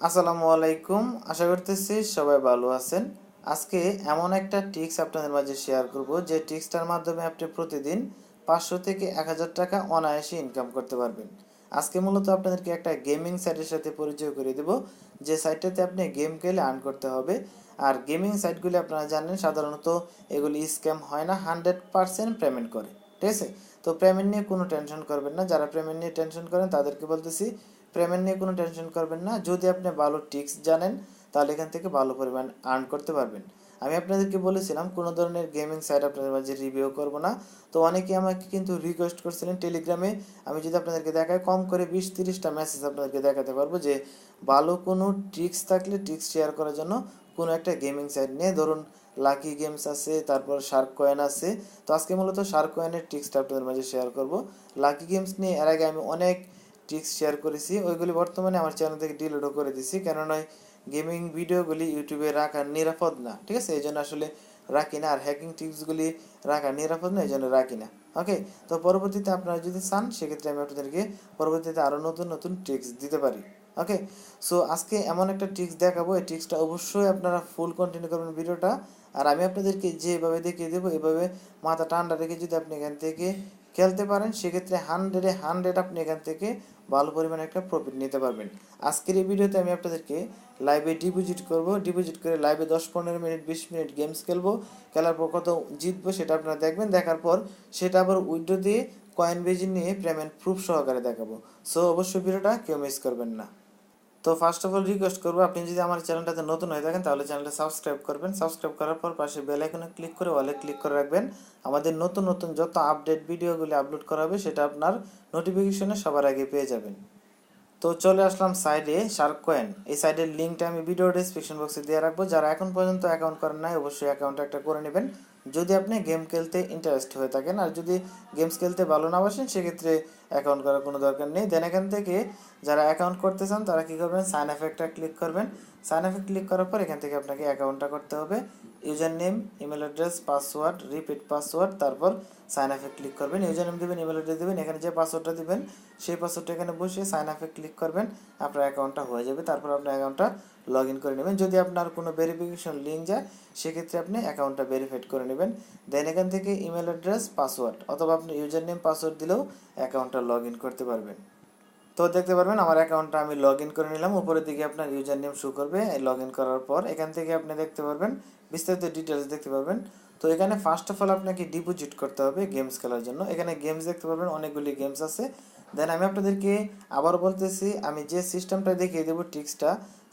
আসসালামু আলাইকুম। আশা করতেছি সবাই ভালো আছেন। আজকে এমন একটা ট্রিক্স আপনাদের মাঝে শেয়ার করব যে ট্রিক্সটার মাধ্যমে আপনি প্রতিদিন 500 থেকে 1000 টাকা অনায়াসে ইনকাম করতে পারবেন। আজকে মূলত আপনাদেরকে একটা গেমিং সাইটের সাথে পরিচয় করে দেব, যে সাইটটাতে আপনি গেম খেলে আর্ন করতে হবে। আর গেমিং সাইটগুলি আপনারা জানেন সাধারণত এগুলি স্ক্যাম হয় না, 100% পেমেন্ট করে। ঠিক আছে, তো পেমেন্ট নিয়ে কোনো টেনশন করবেন না। যারা পেমেন্ট নিয়ে টেনশন করেন তাদেরকে বলতেছি পেমেন্ট নিয়ে কোনো টেনশন করবেন না। যদি আপনি ভালো ট্রিক্স জানেন তাহলে এখান থেকে ভালো পরিমাণ আর্ন করতে পারবেন। আমি আপনাদেরকে বলেছিলাম কোনো ধরনের গেমিং সাইট আপনাদের মাঝে রিভিউ করব না। তো অনেকে আমাকে কিন্তু রিকোয়েস্ট করছিলেন টেলিগ্রামে, আমি যদি আপনাদেরকে দেখাই কম করে 20-30টা মেসেজ আপনাদেরকে দেখাতে পারবো যে ভালো কোনো ট্রিক্স থাকলে ট্রিক্স শেয়ার করার জন্য কোনো একটা গেমিং সাইট নিয়ে। ধরুন লাকি গেমস আছে, তারপর শার্ক কয়েন আছে। তো আজকে মূলত শার্ক কয়েনের ট্রিক্সটা আপনাদের মাঝে শেয়ার করব। লাকি গেমস নিয়ে এর আগে আমি অনেক ট্রিক্স শেয়ার করেছি, ওইগুলি বর্তমানে আমার চ্যানেল থেকে ডিলিটও করে দিছি, কেননা গেমিং ভিডিওগুলি ইউটিউবে রাখা নিরাপদ না। ঠিক আছে, এই জন্য আসলে রাখি না। আর হ্যাকিং টিপসগুলি রাখা নিরাপদ না, এই জন্য রাখি না। ওকে, তো পরবর্তীতে আপনারা যদি চান সেক্ষেত্রে আমি আপনাদেরকে পরবর্তীতে আরও নতুন নতুন ট্রিক্স দিতে পারি। ওকে, সো আজকে এমন একটা ট্রিক্স দেখাবো, এই ট্রিক্সটা অবশ্যই আপনারা ফুল কন্টিনিউ করবেন ভিডিওটা। আর আমি আপনাদেরকে যেভাবে দেখিয়ে দেবো এভাবে মাথা ঠান্ডা রেখে যদি আপনি এখান থেকে খেলতে পারেন সেক্ষেত্রে 100-100 আপনি এখান থেকে ভালো পরিমাণে একটা প্রফিট নিতে পারবেন। আজকের এই ভিডিওতে আমি আপনাদেরকে লাইভে ডিপোজিট করব, ডিপোজিট করে লাইভে 10-15 মিনিট 20 মিনিট গেমস খেলবো। খেলার পর কত জিতবো সেটা আপনারা দেখবেন, দেখার পর সেটা আবার উইথড্র দিয়ে কয়েন বেজি নিয়ে পেমেন্ট প্রুফ সহকারে দেখাবো। সো অবশ্যই ভিডিওটা কেউ মিস করবেন না। তো ফার্স্ট অফ অল রিকোয়েস্ট করবো, আপনি যদি আমার চ্যানেলটাতে নতুন হয়ে থাকেন তাহলে চ্যানেলটা সাবস্ক্রাইব করবেন। সাবস্ক্রাইব করার পর পাশে বেল আইকনে ক্লিক করে অলে ক্লিক করে রাখবেন। আমাদের নতুন নতুন যত আপডেট ভিডিওগুলি আপলোড করা হবে সেটা আপনার নোটিফিকেশনে সবার আগে পেয়ে যাবেন। তো চলে আসলাম সাইডে শার্ক কয়েন। এই সাইডের লিঙ্কটা আমি ভিডিও ডেসক্রিপশন বক্সে দিয়ে রাখবো। যারা এখন পর্যন্ত অ্যাকাউন্ট করেন নাই অবশ্যই অ্যাকাউন্ট একটা করে নেবেন, যদি আপনি গেম খেলতে ইন্টারেস্ট হয়ে থাকেন। আর যদি গেমস খেলতে ভালো না বাসেন সেক্ষেত্রে অ্যাকাউন্ট করার কোনো দরকার নেই। দেন এখান থেকে যারা অ্যাকাউন্ট করতে চান তারা কী করবেন, সাইন আপ একটা ক্লিক করবেন। সাইন আপে ক্লিক করার পর এখান থেকে আপনাকে অ্যাকাউন্টটা করতে হবে। User name, email address, password, repeat password, তারপর সাইন আপে ক্লিক করবেন। ইউজার নেম দেবেন, ইমেল অ্যাড্রেস দেবেন, এখানে যে পাসওয়ার্ডটা দেবেন সেই পাসওয়ার্ডটা এখানে বসিয়ে সাইন আপে ক্লিক করবেন। আপনার অ্যাকাউন্টটা হয়ে যাবে। তারপর আপনার অ্যাকাউন্টটা লগ ইন করে নেবেন। যদি আপনার কোনো ভেরিফিকেশন লিঙ্ক যায় সেক্ষেত্রে আপনি অ্যাকাউন্টটা ভেরিফাইড করে নেবেন। দেন এখান থেকে ইমেল অ্যাড্রেস, পাসওয়ার্ড অথবা আপনি ইউজার নেম পাসওয়ার্ড দিলেও অ্যাকাউন্টটা লগ ইন করতে পারবেন। তো দেখতে পারবেন আমার অ্যাকাউন্টটা আমি লগ ইন করে নিলাম। উপরের দিকে আপনার ইউজার নেম শো করবে। লগ ইন করার পর এখান থেকে আপনি দেখতে পারবেন বিস্তারিত ডিটেলস দেখতে পারবেন। তো এখানে ফার্স্ট অফ অল আপনাকে ডিপোজিট করতে হবে গেমস খেলার জন্য। এখানে গেমস দেখতে পারবেন, অনেকগুলি গেমস আছে। দেন আমি আপনাদেরকে আবার বলতেছি, আমি যে সিস্টেমটা দেখিয়ে দেবো ট্রিক্সটা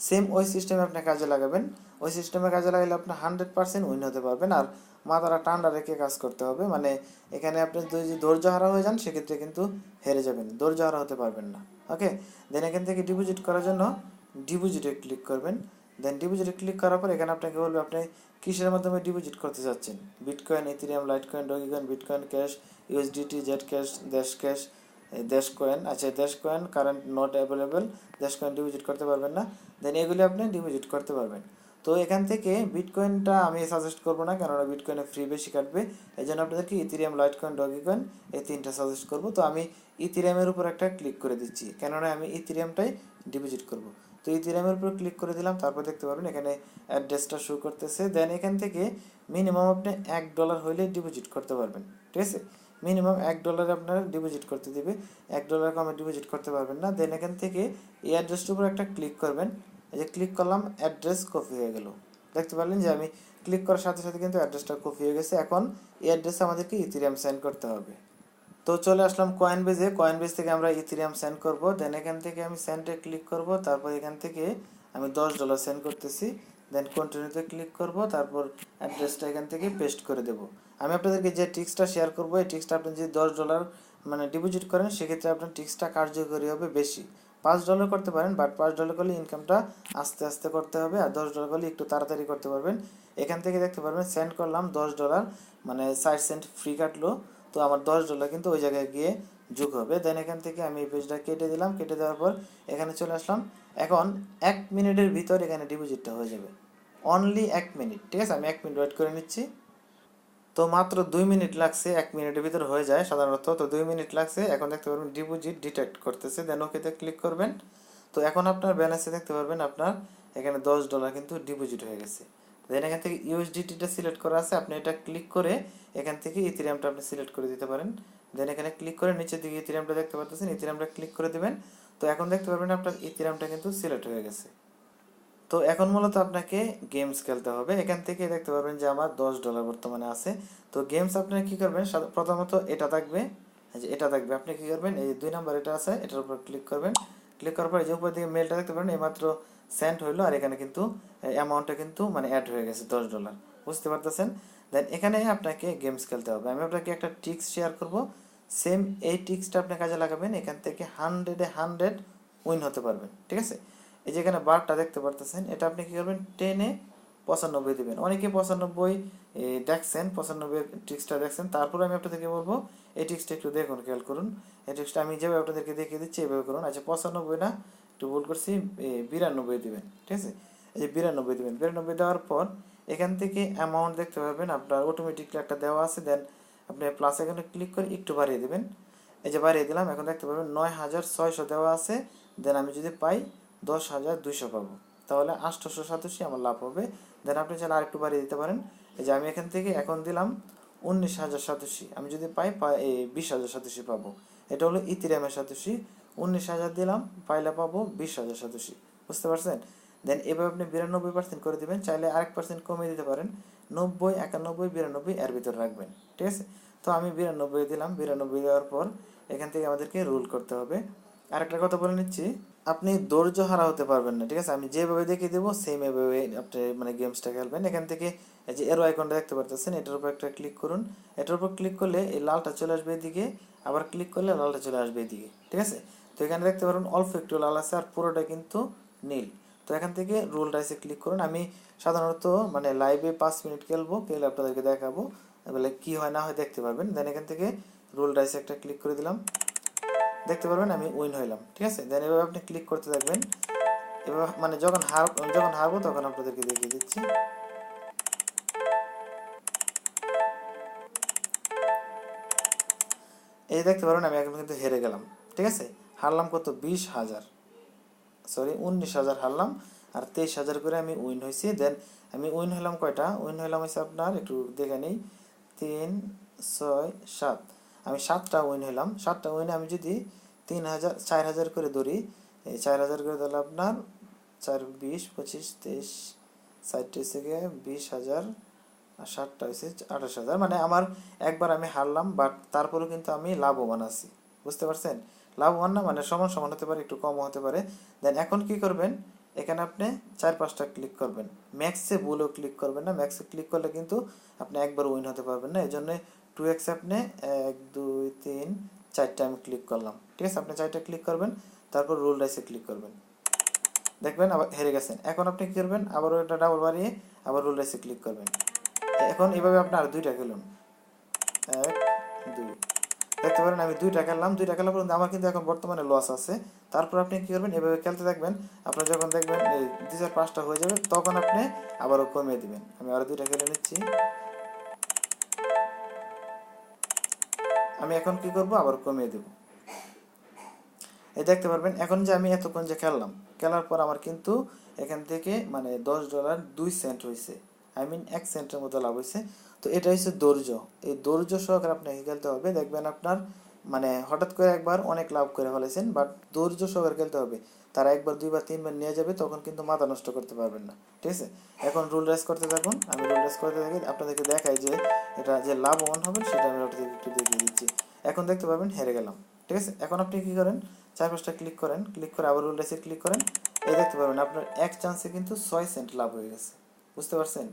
সেম ওই সিস্টেমে আপনি কাজে লাগাবেন। ওই সিস্টেমে কাজে লাগালে আপনি 100% উইন হতে পারবেন। আর মাথাটা ঠান্ডা রেখে কাজ করতে হবে, মানে এখানে আপনি যদি ধৈর্য হারা হয়ে যান সেক্ষেত্রে কিন্তু হেরে যাবেন, ধৈর্য হারা হতে পারবেন না। ওকে, দেন এখান থেকে ডিপোজিট করার জন্য ডিপোজিটে ক্লিক করবেন। দেন ডিপোজিটে ক্লিক করার পর এখানে আপনাকে বলবে আপনি কিসের মাধ্যমে ডিপোজিট করতে চাচ্ছেন। Bitcoin, Ethereum, Litecoin, Dogecoin, Bitcoin cash, USDT, Zcash, Dash cash, Dash coin. আচ্ছা, Dash coin current not available, Dash coin deposit করতে পারবেন না। দেন এগুলি আপনি ডিপোজিট করতে পারবেন। তো এখান থেকে বিটকয়েনটা আমি সাজেস্ট করবো না, কেননা বিটকয়েনে ফ্রি বেশি কাটবে। এই জন্য আপনাদেরকে ইথেরিয়াম, লাইটকয়েন, ডগিকয়েন এই তিনটা সাজেস্ট করবো। তো আমি ইথেরিয়ামের উপর একটা ক্লিক করে দিচ্ছি, কেননা আমি ইথেরিয়ামটাই ডিপোজিট করব। তো ইথেরিয়ামের উপর ক্লিক করে দিলাম। তারপর দেখতে পারবেন এখানে অ্যাড্রেসটা শো করতেছে। দেন এখান থেকে মিনিমাম আপনি $1 হইলে ডিপোজিট করতে পারবেন। ঠিক আছে, মিনিমাম $1 আপনারা ডিপোজিট করতে দেবে, $1 কমে ডিপোজিট করতে পারবেন না। দেন এখান থেকে এই অ্যাড্রেসটার উপর একটা ক্লিক করবেন। এই যে ক্লিক করলাম, অ্যাড্রেস কপি হয়ে গেল। দেখতে পারলেন যে আমি ক্লিক করার সাথে সাথে কিন্তু অ্যাড্রেসটা কপি হয়ে গেছে। এখন এই অ্যাড্রেসে আমাদেরকে ইথেরিয়াম সেন্ড করতে হবে। তো চলে আসলাম কয়েন বেজে। কয়েন বেজ থেকে আমরা ইথেরিয়াম সেন্ড করব। দেন এখান থেকে আমি সেন্ডে ক্লিক করব। তারপর এখান থেকে আমি $10 সেন্ড করতেছি। দেন কন্টিনিউতে ক্লিক করব। তারপর অ্যাড্রেসটা এখান থেকে পেস্ট করে দেব। আমি আপনাদেরকে যে ট্রিক্সটা শেয়ার করব এই ট্রিক্সটা আপনি যদি $10 মানে ডিপোজিট করেন সেক্ষেত্রে আপনার ট্রিক্সটা কার্যকরী হবে বেশি। $5 করতে পারেন, বাট $5 করলে ইনকামটা আস্তে আস্তে করতে হবে। আর $10 করলে একটু তাড়াতাড়ি করতে পারবেন। এখান থেকে দেখতে পারবেন সেন্ড করলাম $10, মানে 60 সেন্ট ফ্রি কাটলো। তো আমার $10 কিন্তু ওই জায়গায় গিয়ে যোগ হবে। দেন এখান থেকে আমি এই পেজটা কেটে দিলাম। কেটে দেওয়ার পর এখানে চলে আসলাম। এখন 1 মিনিটের ভিতর এখানে ডিপোজিটটা হয়ে যাবে, অনলি 1 মিনিট। ঠিক আছে, আমি 1 মিনিট ওয়েট করে নিচ্ছি। তো মাত্র 2 মিনিট লাগছে, 1 মিনিটের ভিতর হয়ে যায় সাধারণত। তো 2 মিনিট লাগছে। এখন দেখতে পারবেন ডিপোজিট ডিটেক্ট করতেছে। দেন ওকেতে ক্লিক করবেন। তো এখন আপনার ব্যালেন্সে দেখতে পারবেন আপনার এখানে $10 কিন্তু ডিপোজিট হয়ে গেছে। দেন এখান থেকে ইউএসডিটিটা সিলেক্ট করা আছে, আপনি এটা ক্লিক করে এখান থেকে ইথেরিয়ামটা আপনি সিলেক্ট করে দিতে পারেন। দেন এখানে ক্লিক করে নিচের দিকে ইথেরিয়ামটা দেখতে পাচ্ছেন, ইথেরিয়ামটা ক্লিক করে দিবেন। তো এখন দেখতে পারবেন আপনার ইথেরিয়ামটা কিন্তু সিলেক্ট হয়ে গেছে। তো এখন মূলত আপনাকে গেমস খেলতে হবে। এখান থেকে দেখতে পারবেন যে আমার $10 বর্তমানে আছে। তো গেমস আপনি কি করবেন, প্রথমত এটা থাকবে, যে এটা থাকবে, আপনি কি করবেন এই 2 নাম্বার এটা আছে এটার উপর ক্লিক করবেন। ক্লিক করার পর এই যে উপর দিকে মেলটা দেখতে পারেন এইমাত্র সেন্ড হইলো, আর এখানে কিন্তু অ্যামাউন্টটা কিন্তু মানে অ্যাড হয়ে গেছে $10, বুঝতে পারতেছেন। দেন এখানে আপনাকে গেমস খেলতে হবে। আমি আপনাকে একটা ট্রিক্স শেয়ার করব, সেম এই ট্রিক্সটা আপনি কাজে লাগাবেন, এখান থেকে 100 উইন হতে পারবেন, ঠিক আছে। এই যে এখানে বারটা দেখতে পারতেছেন, এটা আপনি কি করবেন 10-95 দিবেন। অনেকে 95 দেখছেন, 95 ট্রিক্সটা দেখছেন, তারপরে আমি আপনাদেরকে বলবো এই ট্রিক্সটা একটু দেখুন, খেয়াল করুন। এই ট্রিক্সটা আমি যেভাবে আপনাদেরকে দেখিয়ে দিচ্ছি এইভাবে করুন। আচ্ছা 95 না, একটু ভুল করছি, 92 দিবেন, ঠিক আছে। এই যে 92 দিবেন, 92 দেওয়ার পর এখান থেকে অ্যামাউন্ট দেখতে পাবেন আপনার অটোমেটিকলি একটা দেওয়া আছে। দেন আপনি প্লাস এখানে ক্লিক করে একটু বাড়িয়ে দেবেন। এই যে বাড়িয়ে দিলাম, এখন দেখতে পাবেন 9600 দেওয়া আছে। দেন আমি যদি পাই 10,200 পাবো, তাহলে 887 আমার লাভ হবে। দেন আপনি চাইলে আরেকটু বাড়িয়ে দিতে পারেন। এই যে আমি এখান থেকে এখন দিলাম 19,087, আমি যদি পাই 20,087 পাবো। এটা হলো ইথেরিয়ামের সাতোশি। 19,000 দিলাম, পাইলে পাবো 20,087, বুঝতে পারছেন। দেন এভাবে আপনি 92% করে দিবেন, চাইলে আরেক পার্সেন্ট কমিয়ে দিতে পারেন, 90, 91, 92 এর ভিতরে রাখবেন, ঠিক আছে। তো আমি 92 দিলাম, 92 দেওয়ার পর এখান থেকে আমাদেরকে রুল করতে হবে। আরেকটা কথা বলে নিচ্ছি, আপনি ধৈর্য হারা হতে পারবেন না, ঠিক আছে। আমি যেভাবে দেখিয়ে দেবো সেম এভাবে আপনি মানে গেমসটা খেলবেন। এখান থেকে এই যে এরো আইকনটা দেখতে পারতেছেন, এটার উপর একটা ক্লিক করুন। এটার উপর ক্লিক করলে এই লালটা চলে আসবে এদিকে, আবার ক্লিক করলে লালটা চলে আসবে এদিকে, ঠিক আছে। তো এখানে দেখতে পারুন অল্প একটু লাল আছে আর পুরোটা কিন্তু নীল। তো এখান থেকে রুল ডাইসে ক্লিক করুন। আমি সাধারণত মানে লাইভে 5 মিনিট খেলবো, খেলে আপনাদেরকে দেখাবো, বলে কি হয় না হয় দেখতে পারবেন। দেন এখান থেকে রুল ডাইসে একটা ক্লিক করে দিলাম, দেখতে পারবেন আমি উইন হইলাম, ঠিক আছে। দেন এভাবে আপনি ক্লিক করতে থাকবেন। এবার মানে যখন হারবো তখন আপনাদেরকে দেখিয়ে দিচ্ছি। এই দেখতে পারবেন আমি এখন কিন্তু হেরে গেলাম, ঠিক আছে। হারলাম কত, 19,000 হারলাম, আর 23,000 করে আমি উইন হয়েছি। দেন আমি উইন হলাম কয়টা, উইন হলাম হয়েছে আপনার একটু দেখে নেই, 3, 6, 7, আমি 7টা উইন হলাম। 7টা উইনে আমি যদি 4,000 করে ধরি, এই 4,000 করে ধরলে আপনার 4, 20, 25, 23, 60 থেকে 20,000, আর 7টা হয়েছে 28,000। মানে আমার একবার আমি হারলাম, বাট তারপরেও কিন্তু আমি লাভবান আছি, বুঝতে পারছেন। লাভবান না মানে সমান সমান হতে পারে, একটু কম হতে পারে। দেন এখন কি করবেন, এখানে আপনি 4-5টা ক্লিক করবেন, ম্যাক্সে ভুলেও ক্লিক করবেন না। ম্যাক্সে ক্লিক করলে কিন্তু আপনি একবার উইন হতে পারবেন না, এই জন্য 2x আপনি 1, 2, 3, 4টা আমি ক্লিক করলাম, ঠিক আছে। আপনি 4টা ক্লিক করবেন, তারপর রুল ডাইসে ক্লিক করবেন, দেখবেন আবার হেরে গেছেন। এখন আপনি কি করবেন, আবার ওটা ডাবল বাড়িয়ে আবার রুল ডাইসে ক্লিক করবেন। এখন এভাবে আপনি আর 2টা খেলুন, 1, 2, দেখতে পারেন আমি 2টা খেললাম। 2টা খেলার পর্যন্ত আমার কিন্তু এখন বর্তমানে লস আছে। তারপর আপনি কি করবেন, এভাবে খেলতে থাকবেন। আপনার যখন দেখবেন এই 2-4-5টা হয়ে যাবে, তখন আপনি আবারও কমিয়ে দিবেন। আমি আরো 2টা খেলে নিচ্ছি। আমি এখন কি করব, আবার কমিয়ে দেব। এই দেখতে পারবেন এখন যে আমি এতক্ষণ যে খেললাম, খেলার পর আমার কিন্তু এখান থেকে মানে $10.02 হয়েছে, আই মিন 1 সেন্টের মতো লাভ হয়েছে। তো এটা হচ্ছে ধৈর্য, এই ধৈর্য সহকারে আপনাকে খেলতে হবে। দেখবেন আপনার মানে হঠাৎ করে একবার অনেক লাভ করে ফেলেছেন, বাট ধৈর্য সহকারে খেলতে হবে। তারা একবার, দুইবার, তিনবার নিয়ে যাবে, তখন কিন্তু মাথা নষ্ট করতে পারবেন না, ঠিক আছে। এখন রুল রেস করতে থাকুন, আমি রুল রেস করতে থাকি, আপনাদেরকে দেখাই যে এটা যে লাভবান হবেন সেটা আমি আপনাদেরকে একটু দেখিয়ে দিচ্ছি। এখন দেখতে পারবেন হেরে গেলাম, ঠিক আছে। এখন আপনি কি করেন, 4-5টা ক্লিক করেন, ক্লিক করে আবার রুল রেসে ক্লিক করেন। এই দেখতে পারবেন আপনার 1 চান্সে কিন্তু 6 সেন্ট লাভ হয়ে গেছে, বুঝতে পারছেন।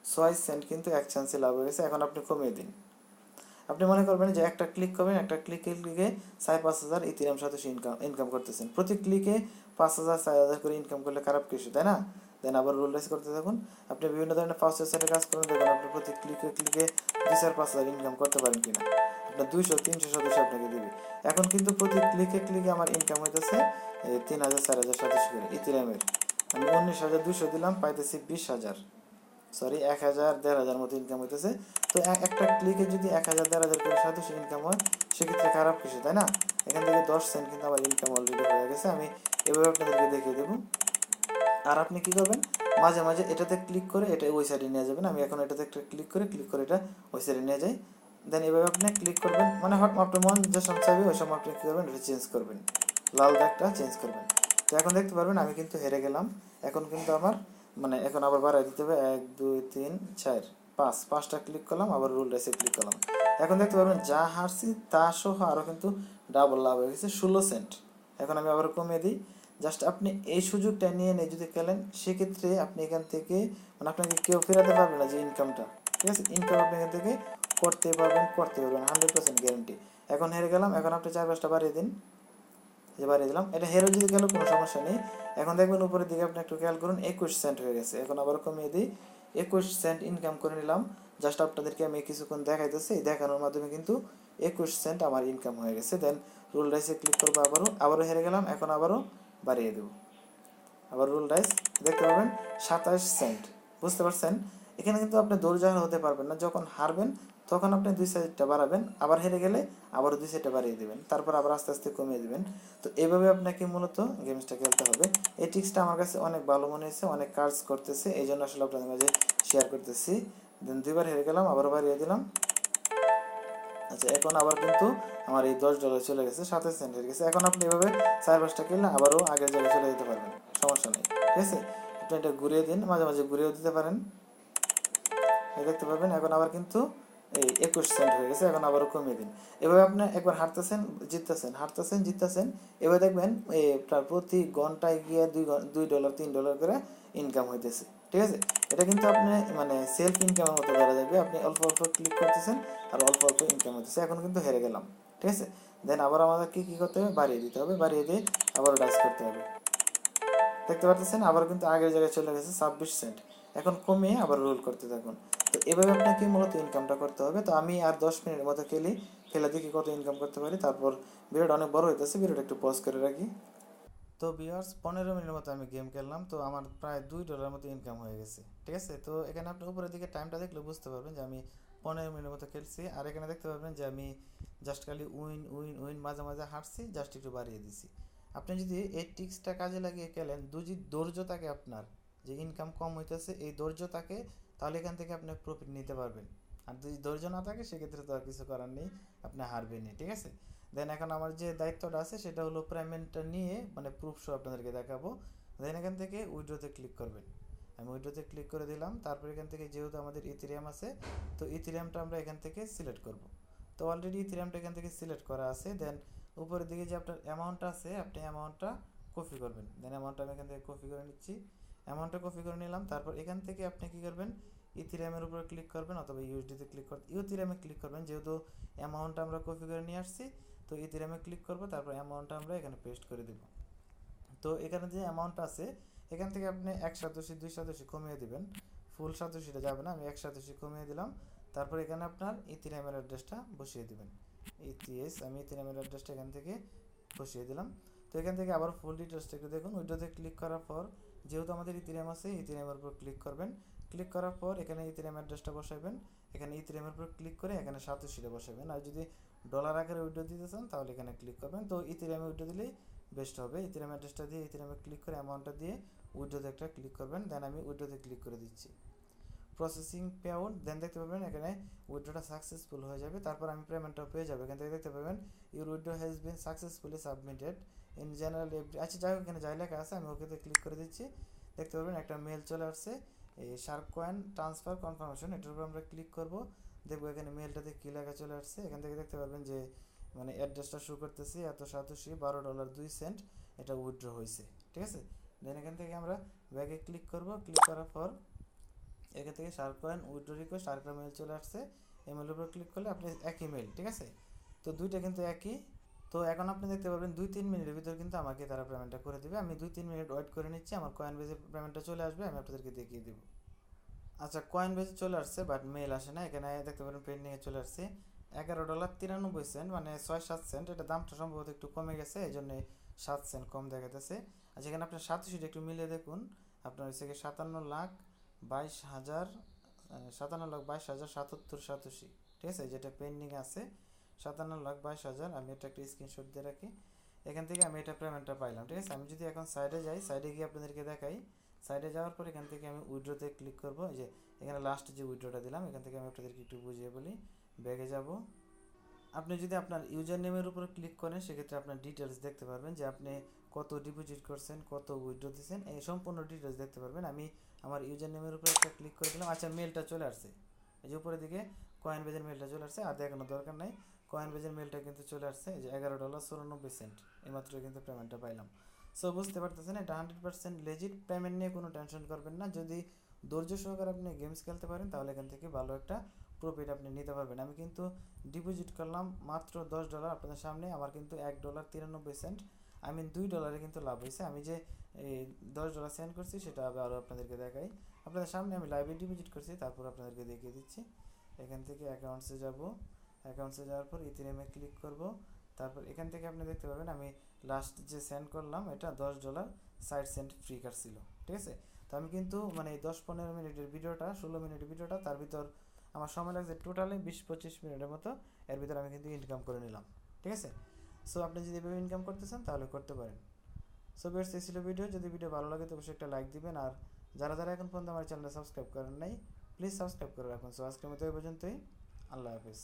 6 সেন্ট কিন্তু 1 চান্সে লাভ হয়ে গেছে। এখন আপনি কমিয়ে দিন। আপনি মনে করবেন যে একটা ক্লিক করবেন, একটা ক্লিকে 5,500 ইথেরিয়াম সাথে ইনকাম করতেছেন। প্রতি ক্লিকে 5,000, 4,000 করে ইনকাম করলে খারাপ কিছু, তাই না। দেন আবার রোল রাইজ করতে থাকুন। আপনি বিভিন্ন ধরনের ফার্স্ট ওয়েবসাইটে কাজ করুন, দেখুন আপনি প্রতি ক্লিকে 2-4-5,000 ইনকাম করতে পারেন কিনা। আপনার 200, 300 সদস্য আপনাকে দেবে। এখন কিন্তু প্রতি ক্লিকে আমার ইনকাম হইতেছে 3,000, 4,000, 700 করে ইথেরিয়ামের। আমি 19,200 দিলাম, পাইতেছি 20,000, সরি 1,000, 1,500 মতো ইনকাম হইতেছে। তো একটা ক্লিকে যদি 1,000, 1,500 করে 700 ইনকাম হয়, সেক্ষেত্রে খারাপ কিছু, তাই না? এখান থেকে 10 সেন্ট কিন্তু আমার ইনকাম অলরেডি হয়ে গেছে। আমি এভাবে আপনাদেরকে দেখিয়ে দেবো। আর আপনি কি করবেন, মাঝে মাঝে এটাতে ক্লিক করে এটা ওই সাইডে নিয়ে যাবেন। আমি এখন এটাতে একটা ক্লিক করে এটা ওই সাইডে নিয়ে যাই। দেন এভাবে আপনি ক্লিক করবেন, মানে আপনার মন যে সময় চাইবে ওই সময় আপনি কী করবেন, এটা চেঞ্জ করবেন, লাল দাগটা চেঞ্জ করবেন। তো এখন দেখতে পারবেন আমি কিন্তু হেরে গেলাম। এখন কিন্তু আমার মানে এখন আবার বাড়াই দিতে হবে, 1 2 3 4 5, 5টা ক্লিক করলাম, আবার রুল রেসে ক্লিক করলাম। এখন দেখতে পারবেন যা হারছি তা সহ আরও কিন্তু ডাবল লাভ হয়ে গেছে 16 সেন্ট। এখন আমি আবার কমিয়ে দিই। জাস্ট আপনি এই সুযোগটা নিয়ে যদি খেলেন, সেক্ষেত্রে আপনি এখান থেকে মানে আপনাকে কেউ ফেরাতে পারবে না যে ইনকামটা, ঠিক আছে? ইনকাম আপনি এখান থেকে করতে পারবেন 100% গ্যারেন্টি। এখন হেরে গেলাম, এখন আপনি 4-5টা বাড়িয়ে দিন, যে বাড়িয়ে দিলাম। এটা হেরে যদি গেল কোনো সমস্যা নেই। এখন দেখবেন উপরের দিকে আপনি একটু খেয়াল করুন 21 সেন্ট হয়ে গেছে। এখন আবার কমিয়ে দিই, 21 সেন্ট ইনকাম করে নিলাম। জাস্ট আপনাদেরকে আমি কিছুক্ষণ দেখাইতেছি, এই দেখানোর মাধ্যমে কিন্তু 21 সেন্ট আমার ইনকাম হয়ে গেছে। দেন রুল রাইসে ক্লিক করবো, আবারও হেরে গেলাম। এখন আবারও বাড়িয়ে দেবো, আবার রুল রাইস দেখতে পাবেন 27 সেন্ট। বুঝতে পারছেন? এখানে কিন্তু আপনি দৌড়ঝাড় হতে পারবেন না। যখন হারবেন তখন আপনি 2 সাইডটা বাড়াবেন, আবার হেরে গেলে আবারও 2 সাইডটা বাড়িয়ে দেবেন, তারপর আবার আস্তে আস্তে কমিয়ে দেবেন। তো এইভাবে আপনাকে মূলত গেমসটা খেলতে হবে। এই ট্রিক্সটা আমার কাছে অনেক ভালো মনে হয়েছে, অনেক কাজ করতেছে, এই জন্য আসলে আপনাদের মাঝে শেয়ার করতেছি। দেন 2বার হেরে গেলাম, আবারও বাড়িয়ে দিলাম। আচ্ছা, এখন আবার কিন্তু আমার এই $10 চলে গেছে, 27 সেন্ট হয়ে গেছে। এখন আপনি এভাবে 4-5টা কিনলে আবারও আগের জায়গায় চলে যেতে পারবেন, সমস্যা নেই, ঠিক আছে? আপনি এটা ঘুরিয়ে দিন, মাঝে মাঝে ঘুরিয়েও দিতে পারেন, দেখতে পাবেন। এখন আবার কিন্তু এই 21 সেন্ট হয়ে গেছে। এখন আবারও কমিয়ে দিন। এভাবে আপনি একবার হারতেছেন জিততেছেন, হারতেছেন জিততেছেন, এভাবে দেখবেন প্রতি ঘন্টায় গিয়ে $2 $3 করে ইনকাম হইতেছে, ঠিক আছে? এটা কিন্তু আপনি মানে সেলফ ইনকামের মতো ধরা যাবে। আপনি অল্প অল্প ক্লিক করতেছেন আর অল্প অল্প ইনকাম হইতেছে। এখন কিন্তু হেরে গেলাম, ঠিক আছে? দেন আবার আমাদের কী করতে হবে, বাড়িয়ে দিতে হবে, বাড়িয়ে দিয়ে আবার ডাইস করতে হবে। দেখতে পাচ্ছেন আবার কিন্তু আগের জায়গায় চলে গেছে 26 সেন্ট। এখন কমিয়ে আবার রোল করতে থাকুন। তো এভাবে আপনাকে মূলত ইনকামটা করতে হবে। তো আমি আর 10 মিনিটের মতো খেলে দেখি কত ইনকাম করতে পারি। তারপর ভিডিওটা অনেক বড় হইতেছে, ভিডিওটা একটু পজ করে রাখি। তো ভিউয়ার্স 15 মিনিটের মতো আমি গেম খেললাম, তো আমার প্রায় $2 মতো ইনকাম হয়ে গেছে, ঠিক আছে? তো এখানে আপনি উপরের দিকে টাইমটা দেখলে বুঝতে পারবেন যে আমি 15 মিনিটের মতো খেলছি। আর এখানে দেখতে পারবেন যে আমি জাস্ট খালি উইন উইন উইন মাঝে মাঝে হারছি, জাস্ট একটু বাড়িয়ে দিছি। আপনি যদি এই টিক্সটা কাজে লাগিয়ে খেলেন, যদি ধৈর্য থাকে আপনার, যে ইনকাম কম হইতেছে এই ধৈর্য থাকে, তাহলে এখান থেকে আপনি প্রফিট নিতে পারবেন। আর যদি ধৈর্য না থাকে সেক্ষেত্রে তো আর কিছু করার নেই, আপনি হারবেনই, ঠিক আছে? দেন এখন আমার যে দায়িত্বটা আছে সেটা হলো পেমেন্টটা নিয়ে মানে প্রুফ শো আপনাদেরকে দেখাবো। দেন এখান থেকে উইথড্রোতে ক্লিক করবেন। আমি উইথড্রোতে ক্লিক করে দিলাম। তারপর এখান থেকে যেহেতু আমাদের ইথেরিয়াম আছে, তো ইথেরিয়ামটা আমরা এখান থেকে সিলেক্ট করব। তো অলরেডি ইথেরিয়ামটা এখান থেকে সিলেক্ট করা আছে। দেন উপরের দিকে যে আপনার অ্যামাউন্টটা আছে, আপনি অ্যামাউন্টটা কপি করবেন। দেন অ্যামাউন্টটা আমি এখান থেকে কপি করে নিচ্ছি, অ্যামাউন্টটা কপি করে নিলাম। তারপর এখান থেকে আপনি কী করবেন, ইথেরিয়ামের উপরে ক্লিক করবেন অথবা ইউএসডিতে ক্লিক করবেন। ইথেরিয়ামে ক্লিক করবেন, যেহেতু অ্যামাউন্টটা আমরা কপি করে নিয়ে আসছি। তো ইথেরিয়ামে ক্লিক করব, তারপর অ্যামাউন্টটা আমরা এখানে পেস্ট করে দেব। তো এখানে যে অ্যামাউন্ট আছে এখান থেকে আপনি 1 2 কমিয়ে দিবেন, ফুল 700টা যাবে না, আমি 1 কমিয়ে দিলাম। তারপর এখানে আপনার ইথেরিয়ামের অ্যাড্রেসটা বসিয়ে দিবেন, ইথিএস। আমি ইথেরিয়ামের অ্যাড্রেসটা এখান থেকে বসিয়ে দিলাম। তো এখান থেকে আবার ফুল ডিটেলসটা একটু দেখুন। উইডোতে ক্লিক করার পর যেহেতু আমাদের ইথেরিয়াম আছে, ইথেরিয়ামের উপর ক্লিক করবেন। ক্লিক করার পর এখানে ইথেরিয়াম অ্যাড্রেসটা বসাবেন, এখানে ইথেরিয়ামের উপর ক্লিক করে এখানে 700টা বসাবেন। আর যদি ডলার আকারে উইড্রো দিতে চান তাহলে এখানে ক্লিক করবেন। তো ইথেরিয়ামে উইড্রো দিলেই বেস্ট হবে। ইথেরিয়াম অ্যাড্রেসটা দিয়ে ইথেরিয়ামে ক্লিক করে অ্যামাউন্টটা দিয়ে উইড্রোতে একটা ক্লিক করবেন। দেন আমি উইড্রোতে ক্লিক করে দিচ্ছি, প্রসেসিং পে আউট। দেন দেখতে পাবেন এখানে উইড্রোটা সাকসেসফুল হয়ে যাবে। তারপর আমি পেমেন্টটাও পেয়ে যাবো। এখান থেকে দেখতে পাবেন your withdraw has been successfully submitted in general FD. আচ্ছা, যাই হোক, এখানে যাই লেখা আছে আমি ওকেতে ক্লিক করে দিচ্ছি। দেখতে পাবেন একটা মেল চলে আসছে, এই শার্ককয়েন ট্রান্সফার কনফার্মেশন, এটার উপর আমরা ক্লিক করব। দেখবো এখানে মেলটাতে কী লেখা চলে আসছে। এখান থেকে দেখতে পারবেন যে মানে অ্যাড্রেসটা শো করতেছি এত $12.02, এটা উইথড্র হয়েছে, ঠিক আছে? দেন এখান থেকে আমরা ব্যাগে ক্লিক করব। ক্লিক করার পর এখান থেকে শার্ককয়েন উইথড্র রিকোয়েস্ট আরেকটা মেল চলে আসছে। এই মেলের উপর ক্লিক করলে আপনি একই মেল, ঠিক আছে? তো দুইটা কিন্তু একই। তো এখন আপনি দেখতে পারবেন 2-3 মিনিটের ভিতর কিন্তু আমাকে তারা পেমেন্টটা করে দেবে। আমি 2-3 মিনিট ওয়েট করে নিচ্ছি, আমার কয়েন বেজে পেমেন্টটা চলে আসবে, আমি আপনাদেরকে দেখিয়ে দেবো। আচ্ছা, কয়েন বেজে চলে আসছে বাট মেল আসে না। এখানে দেখতে পারেন পেন্ডিংয়ে চলে আসছে $11.93, মানে 6-7 সেন্ট। এটা দামটা সম্ভবত একটু কমে গেছে, এই জন্য 7 সেন্ট কম দেখাতেছে। আচ্ছা, এখানে আপনার 700 একটু মিলিয়ে দেখুন। আপনার হচ্ছে 57,22,000 57,22,077, ঠিক আছে? যেটা পেন্ডিং আছে 57,22,000। আমি এটা একটা স্ক্রিনশট দিয়ে রাখি। এখান থেকে আমি এটা পেমেন্টটা পাইলাম, ঠিক আছে। আমি যদি এখন সাইডে যাই, সাইডে গিয়ে আপনাদেরকে দেখাই, সাইডে যাওয়ার পর এখান থেকে আমি উইথড্রোতে ক্লিক করব। এই যে এখানে লাস্ট যে উইথড্রোটা দিলাম, এখান থেকে আমি আপনাদেরকে একটু বুঝিয়ে বলি। ব্যাগে যাব, আপনি যদি আপনার ইউজার নেমের উপর ক্লিক করেন সেক্ষেত্রে আপনার ডিটেলস দেখতে পারবেন, যে আপনি কত ডিপোজিট করছেন, কত উইথড্র দিয়েছেন, এই সম্পূর্ণ ডিটেলস দেখতে পারবেন। আমি আমার ইউজার নেমের উপর একটা ক্লিক করে দিলাম। আচ্ছা, মেলটা চলে আসছে, এই যে উপরের দিকে কয়েনবেজের মেলটা চলে আসছে, আর দেখানোর দরকার নাই। কয়েনবেজের মেলটা কিন্তু চলে আসছে, এই যে $11.94 এইমাত্র কিন্তু পেমেন্টটা পাইলাম। সো বুঝতে পারতেছেন, এটা 100% লেজিট। পেমেন্ট নিয়ে কোনো টেনশন করবেন না। যদি ধৈর্য সহকারে আপনি গেমস খেলতে পারেন তাহলে এখান থেকে ভালো একটা প্রফিট আপনি নিতে পারবেন। আমি কিন্তু ডিপোজিট করলাম মাত্র $10 আপনাদের সামনে, আমার কিন্তু $1.93। আমি $2 কিন্তু লাভ হয়েছে। আমি যে এই $10 সেন্ড করছি সেটা আরও আপনাদেরকে দেখাই। আপনাদের সামনে আমি লাইভে ডিপোজিট করছি, তারপর আপনাদেরকে দেখিয়ে দিচ্ছি। এখান থেকে অ্যাকাউন্টসে যাব, অ্যাকাউন্টসে যাওয়ার পর ইথিরিয়ামে ক্লিক করব। তারপর এখান থেকে আপনি দেখতে পাবেন আমি লাস্ট যে সেন্ড করলাম এটা $10 ফ্রি কাটছিল, ঠিক আছে। তো আমি কিন্তু মানে এই 10-15 মিনিটের ভিডিওটা, 16 মিনিটের ভিডিওটা, তার ভিতর আমার সময় লাগছে টোটালি 20-25 মিনিটের মতো। এর ভিতরে আমি কিন্তু ইনকাম করে নিলাম, ঠিক আছে। সো আপনি যদি এভাবে ইনকাম করতে চান তাহলে করতে পারেন। সো বেস্ট, এই ছিল ভিডিও। যদি ভিডিও ভালো লাগে তো অবশ্যই একটা লাইক দিবেন, আর যারা যারা এখন পর্যন্ত আমার চ্যানেলটা সাবস্ক্রাইব করেন নাই প্লিজ সাবস্ক্রাইব করে রাখুন। সো আজকের মতো এই পর্যন্তই, আল্লাহ হাফিজ।